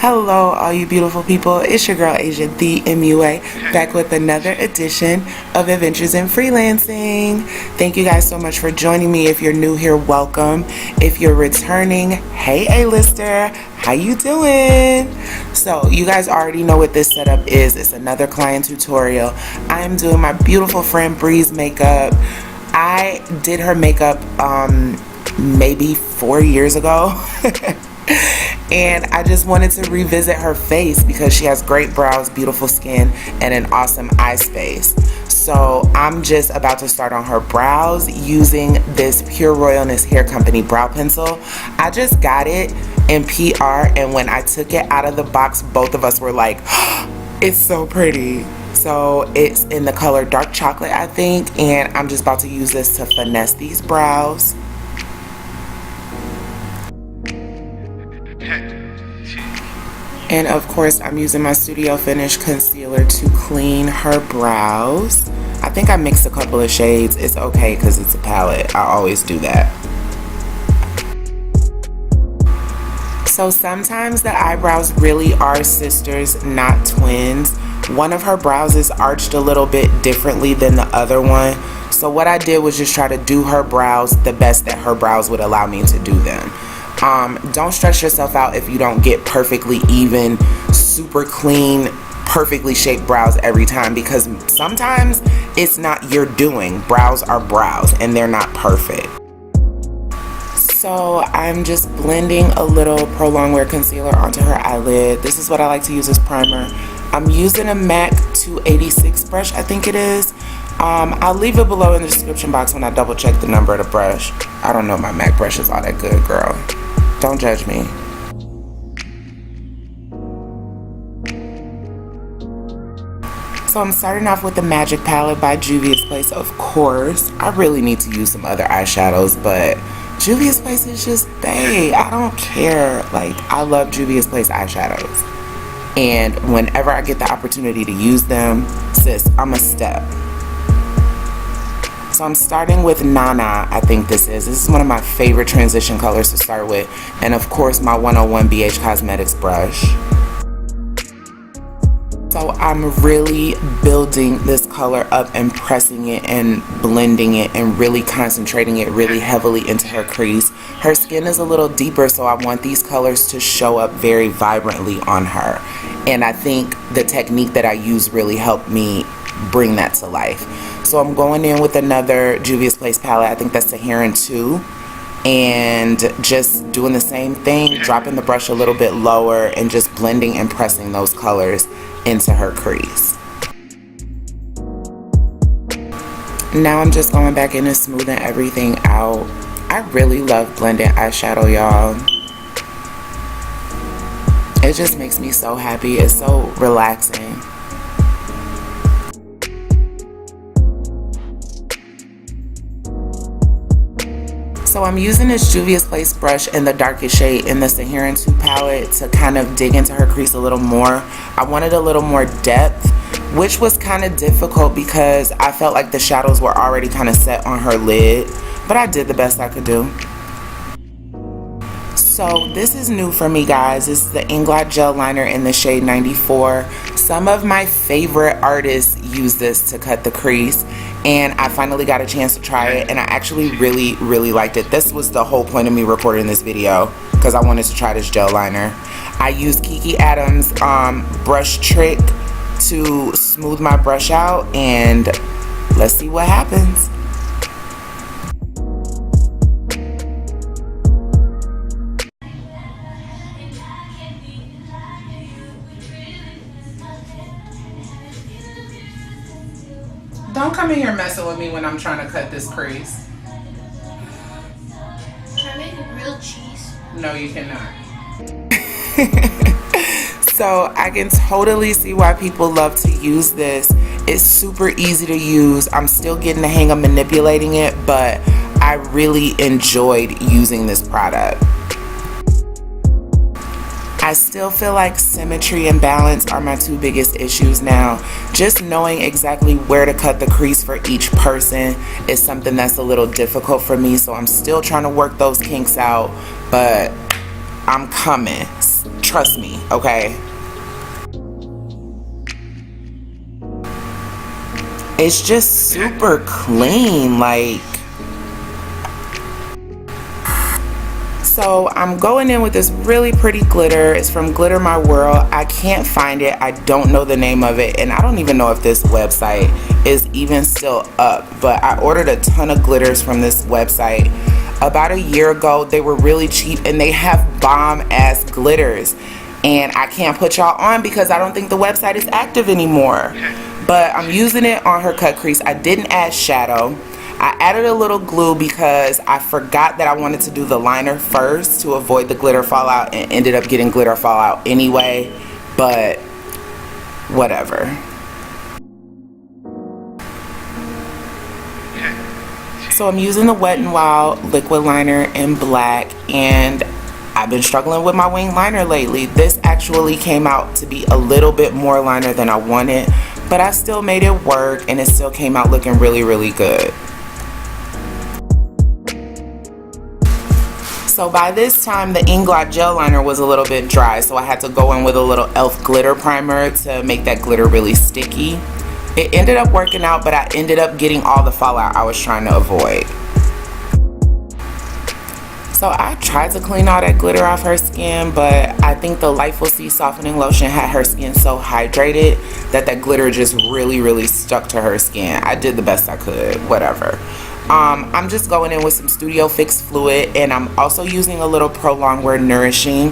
Hello, all you beautiful people. It's your girl, Asia, the MUA, back with another edition of Adventures in Freelancing. Thank you guys so much for joining me. If you're new here, welcome. If you're returning, hey, A-lister, how you doing? So, you guys already know what this setup is. It's another client tutorial. I am doing my beautiful friend Bree's makeup. I did her makeup maybe 4 years ago. And I just wanted to revisit her face because she has great brows, beautiful skin, and an awesome eye space. So I'm just about to start on her brows using this Pure Royalness Hair Company brow pencil. I just got it in PR, and when I took it out of the box, both of us were like, oh, it's so pretty. So it's in the color dark chocolate, I think, and I'm just about to use this to finesse these brows. And of course, I'm using my Studio Finish concealer to clean her brows. I think I mixed a couple of shades. It's okay because it's a palette. I always do that. So sometimes the eyebrows really are sisters, not twins. One of her brows is arched a little bit differently than the other one. So what I did was just try to do her brows the best that her brows would allow me to do them. Don't stress yourself out if you don't get perfectly even, super clean, perfectly shaped brows every time, because sometimes it's not your doing. Brows are brows and they're not perfect. So I'm just blending a little Prolong Wear concealer onto her eyelid. This is what I like to use as primer. I'm using a MAC 286 brush, I think it is. I'll leave it below in the description box when I double check the number of the brush. I don't know, my MAC brush is all that good, girl. Don't judge me. So I'm starting off with the Magic Palette by Juvia's Place, of course. I really need to use some other eyeshadows, but Juvia's Place is just bae. I don't care. Like, I love Juvia's Place eyeshadows. And whenever I get the opportunity to use them, sis, I'm a step. So I'm starting with Nana, I think this is. This is one of my favorite transition colors to start with. And of course, my 101 BH Cosmetics brush. So I'm really building this color up and pressing it and blending it and really concentrating it really heavily into her crease. Her skin is a little deeper, so I want these colors to show up very vibrantly on her. And I think the technique that I use really helped me bring that to life. So I'm going in with another Juvia's Place palette. I think that's Saharan 2. And just doing the same thing, dropping the brush a little bit lower and just blending and pressing those colors into her crease. Now I'm just going back in and smoothing everything out. I really love blending eyeshadow, y'all. It just makes me so happy. It's so relaxing. So I'm using this Juvia's Place brush in the darkest shade in the Saharan 2 palette to kind of dig into her crease a little more. I wanted a little more depth, which was kind of difficult because I felt like the shadows were already kind of set on her lid, but I did the best I could do. So this is new for me, guys. This is the Inglot Gel Liner in the shade 94. Some of my favorite artists use this to cut the crease, and I finally got a chance to try it, and I actually really liked it. This was the whole point of me recording this video, because I wanted to try this gel liner. I used Kiki Adams' brush trick to smooth my brush out, and let's see what happens. Don't come in here messing with me when I'm trying to cut this crease. Can I make a grilled cheese? No, you cannot. So I can totally see why people love to use this. It's super easy to use. I'm still getting the hang of manipulating it, but I really enjoyed using this product. I still feel like symmetry and balance are my two biggest issues now. Just knowing exactly where to cut the crease for each person is something that's a little difficult for me, so I'm still trying to work those kinks out, but I'm coming. trust me, okay? It's just super clean, like. So I'm going in with this really pretty glitter. It's from Glitter My World. I can't find it. I don't know the name of it, and I don't even know if this website is even still up. But I ordered a ton of glitters from this website about a year ago. They were really cheap, and they have bomb ass glitters. And I can't put y'all on because I don't think the website is active anymore. But I'm using it on her cut crease. I didn't add shadow. I added a little glue because I forgot that I wanted to do the liner first to avoid the glitter fallout, and ended up getting glitter fallout anyway, but whatever. So I'm using the Wet n Wild liquid liner in black, and I've been struggling with my wing liner lately. This actually came out to be a little bit more liner than I wanted, but I still made it work, and it still came out looking really, really good. So by this time, the Inglot gel liner was a little bit dry, so I had to go in with a little e.l.f. glitter primer to make that glitter really sticky. It ended up working out, but I ended up getting all the fallout I was trying to avoid. So I tried to clean all that glitter off her skin, but I think the Lightful Sea Softening Lotion had her skin so hydrated that that glitter just really, really stuck to her skin. I did the best I could, whatever. I'm just going in with some Studio Fix fluid, and I'm also using a little Pro Longwear Nourishing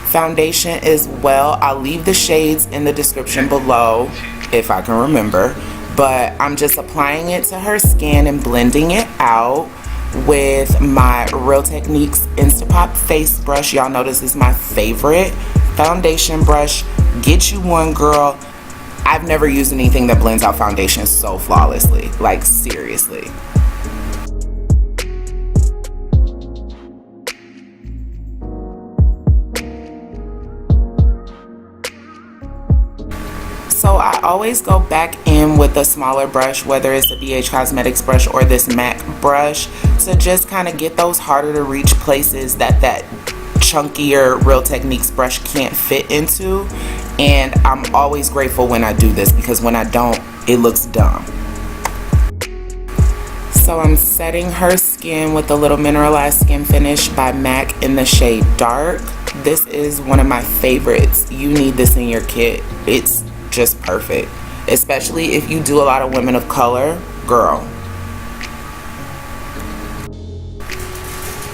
foundation as well. I'll leave the shades in the description below if I can remember, but I'm just applying it to her skin and blending it out with my Real Techniques Instapop face brush. Y'all know this is my favorite foundation brush. Get you one, girl. I've never used anything that blends out foundation so flawlessly, like seriously. So I always go back in with a smaller brush, whether it's the BH Cosmetics brush or this MAC brush, to just kind of get those harder to reach places that chunkier Real Techniques brush can't fit into. And I'm always grateful when I do this, because when I don't, it looks dumb. So I'm setting her skin with a little Mineralized Skin Finish by MAC in the shade Dark. This is one of my favorites. You need this in your kit. It's just perfect, especially if you do a lot of women of color, girl.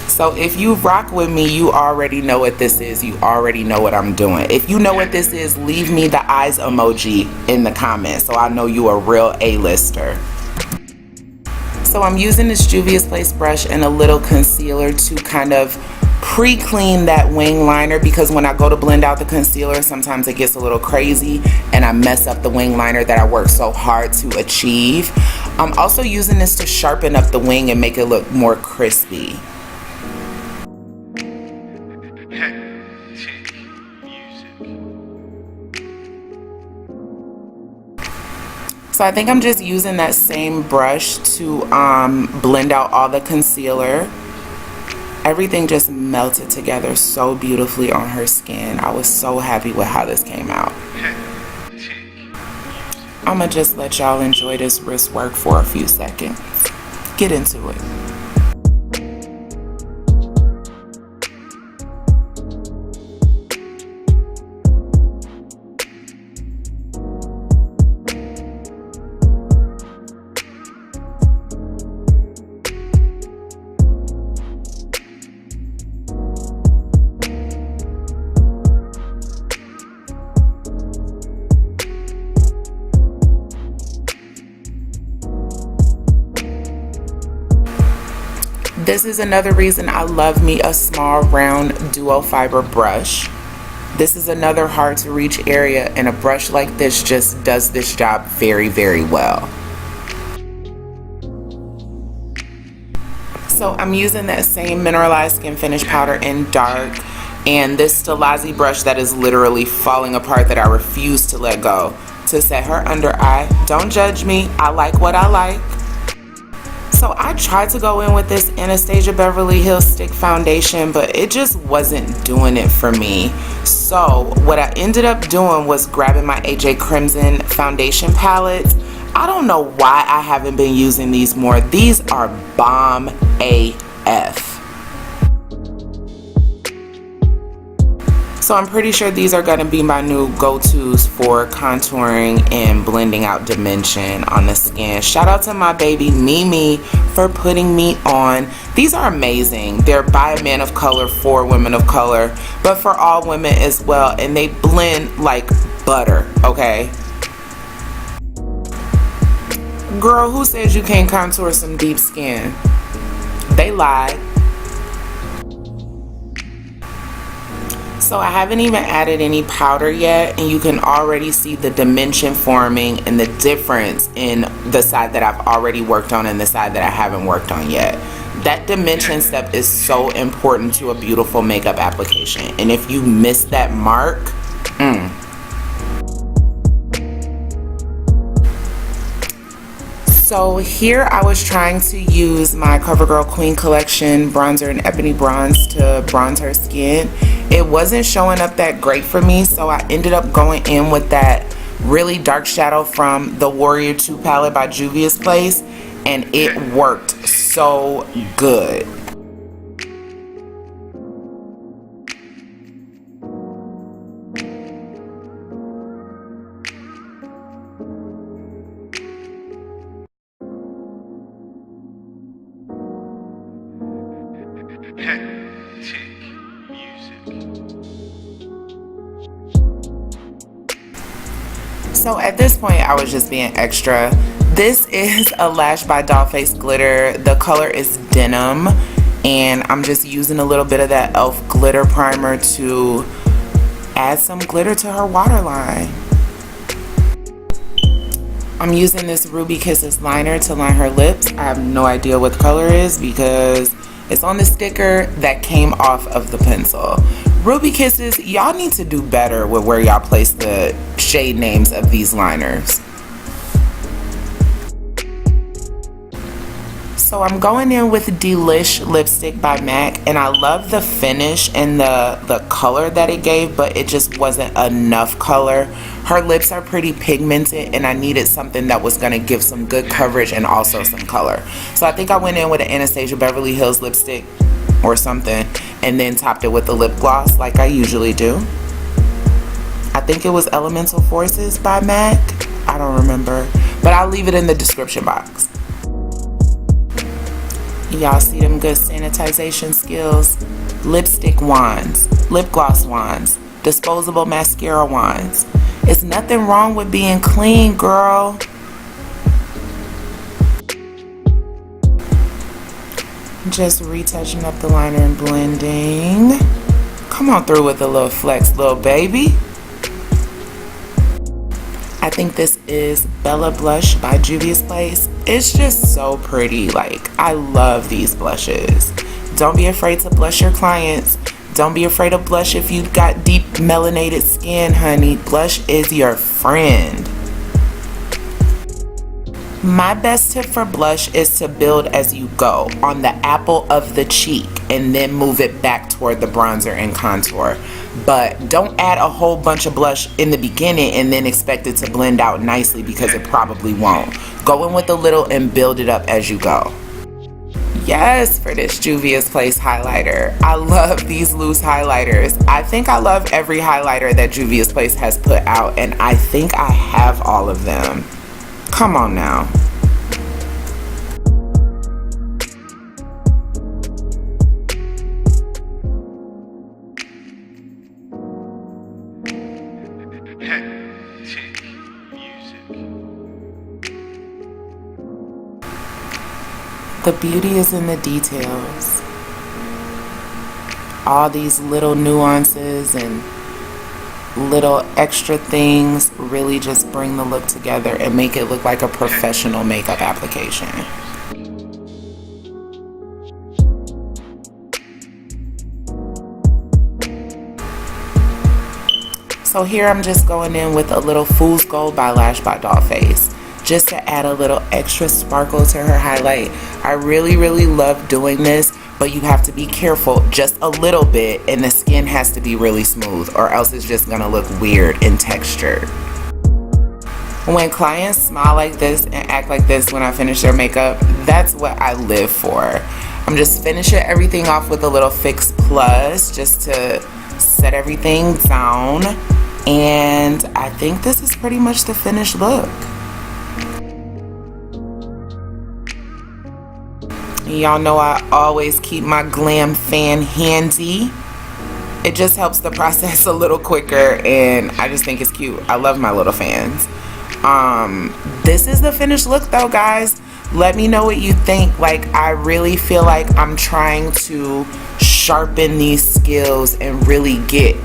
So if you rock with me, you already know what this is. You already know what I'm doing. If you know what this is, leave me the eyes emoji in the comments so I know you a real A-lister. So I'm using this Juvia's Place brush and a little concealer to kind of pre-clean that wing liner, because when I go to blend out the concealer, sometimes it gets a little crazy and I mess up the wing liner that I worked so hard to achieve. I'm also using this to sharpen up the wing and make it look more crispy. So I think I'm just using that same brush to blend out all the concealer. Everything just melted together so beautifully on her skin. I was so happy with how this came out. I'm gonna just let y'all enjoy this wrist work for a few seconds. Get into it. This is another reason I love me a small round duo fiber brush. This is another hard to reach area, and a brush like this just does this job very, very well. So I'm using that same Mineralized Skin Finish powder in Dark, and this Stilazzi brush that is literally falling apart that I refuse to let go, to set her under eye. Don't judge me, I like what I like. So I tried to go in with this Anastasia Beverly Hills Stick Foundation, but it just wasn't doing it for me. So what I ended up doing was grabbing my AJ Crimson foundation palettes. I don't know why I haven't been using these more. These are bomb AF. So I'm pretty sure these are going to be my new go-tos for contouring and blending out dimension on the skin. Shout out to my baby Mimi for putting me on. These are amazing. They're by a man of color for women of color, but for all women as well. And they blend like butter, okay? Girl, who says you can't contour some deep skin? They lied. So I haven't even added any powder yet, and you can already see the dimension forming and the difference in the side that I've already worked on and the side that I haven't worked on yet. That dimension step is so important to a beautiful makeup application, and if you miss that mark, So here I was trying to use my CoverGirl Queen Collection bronzer in Ebony Bronze to bronze her skin. It wasn't showing up that great for me, so I ended up going in with that really dark shadow from the Warrior 2 palette by Juvia's Place, and it worked so good. So at this point I was just being extra. This is a Lash by Dollface glitter. The color is Denim, and I'm just using a little bit of that e.l.f. glitter primer to add some glitter to her waterline. I'm using this Ruby Kisses liner to line her lips. I have no idea what the color is because it's on the sticker that came off of the pencil. Ruby Kisses, y'all need to do better with where y'all place the shade names of these liners. So I'm going in with Delish lipstick by MAC, and I love the finish and the color that it gave, but it just wasn't enough color. Her lips are pretty pigmented, and I needed something that was going to give some good coverage and also some color. So I think I went in with an Anastasia Beverly Hills lipstick or something, and then topped it with a lip gloss like I usually do. I think it was Elemental Forces by MAC. I don't remember, but I'll leave it in the description box. Y'all see them good sanitization skills? Lipstick wands, lip gloss wands, disposable mascara wands. It's nothing wrong with being clean, girl. Just retouching up the liner and blending. Come on through with a little flex, little baby. I think this is Bella Blush by Juvia's Place. It's just so pretty. Like, I love these blushes. Don't be afraid to blush your clients. Don't be afraid to blush if you've got deep melanated skin, honey. Blush is your friend. My best tip for blush is to build as you go on the apple of the cheek and then move it back toward the bronzer and contour. But don't add a whole bunch of blush in the beginning and then expect it to blend out nicely, because it probably won't. Go in with a little and build it up as you go. Yes, for this Juvia's Place highlighter. I love these loose highlighters. I think I love every highlighter that Juvia's Place has put out, and I think I have all of them. Come on now. The beauty is in the details. All these little nuances and little extra things really just bring the look together and make it look like a professional makeup application. So here I'm just going in with a little Fool's Gold by Lash by Dollface. just to add a little extra sparkle to her highlight. I really, really love doing this, but you have to be careful just a little bit, and the skin has to be really smooth, or else it's just gonna look weird in texture. When clients smile like this and act like this when I finish their makeup, that's what I live for. I'm just finishing everything off with a little Fix Plus just to set everything down, and I think this is pretty much the finished look. Y'all know I always keep my glam fan handy. It just helps the process a little quicker, and I just think it's cute. I love my little fans. This is the finished look though, guys. Let me know what you think. Like, I really feel like I'm trying to sharpen these skills and really get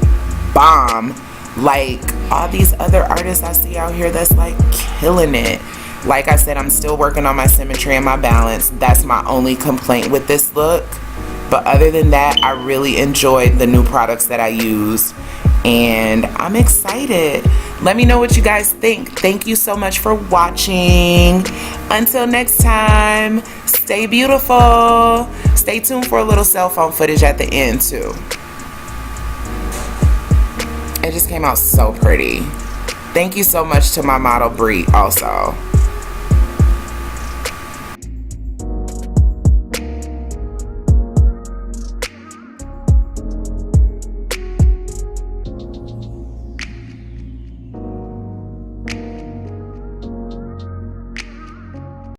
bomb like all these other artists I see out here that's like killing it. Like I said, I'm still working on my symmetry and my balance. That's my only complaint with this look. But other than that, I really enjoyed the new products that I used, and I'm excited. Let me know what you guys think. Thank you so much for watching. Until next time, stay beautiful. Stay tuned for a little cell phone footage at the end too. It just came out so pretty. Thank you so much to my model Bree also.